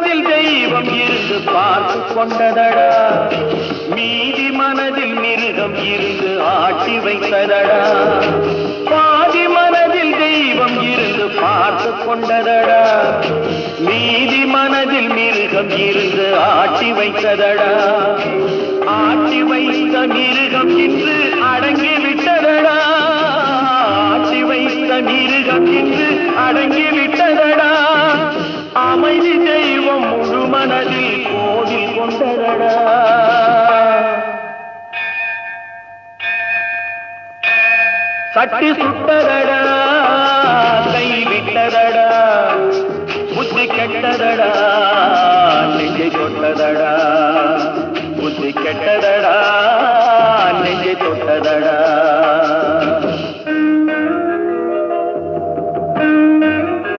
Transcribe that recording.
மனதில் தெய்வம் இருந்து பார்த்து கொண்டதடா, மீதி மனதில் மிருகம் இருந்து ஆட்டி வைத்ததடா. பாதி மனதில் தெய்வம் இருந்து பார்த்து கொண்டதடா, மீதி மனதில் மிருகம் இருந்து ஆட்டி வைத்ததடா. ஆட்டி வைத்த மிருகம் இன்று அடங்கி விட்டதடா, ஆட்டி வைத்த மிருகம் இன்று அடங்கி விட்டதடா. அமைதி தெய்வம் முழு மனதில் கோவில் கொண்டதடா. சட்டி சுட்டதடா, கை விட்டதடா, புத்தி கெட்டதடா, நெஞ்சை தொட்டதடா, புத்தி கெட்டதடா,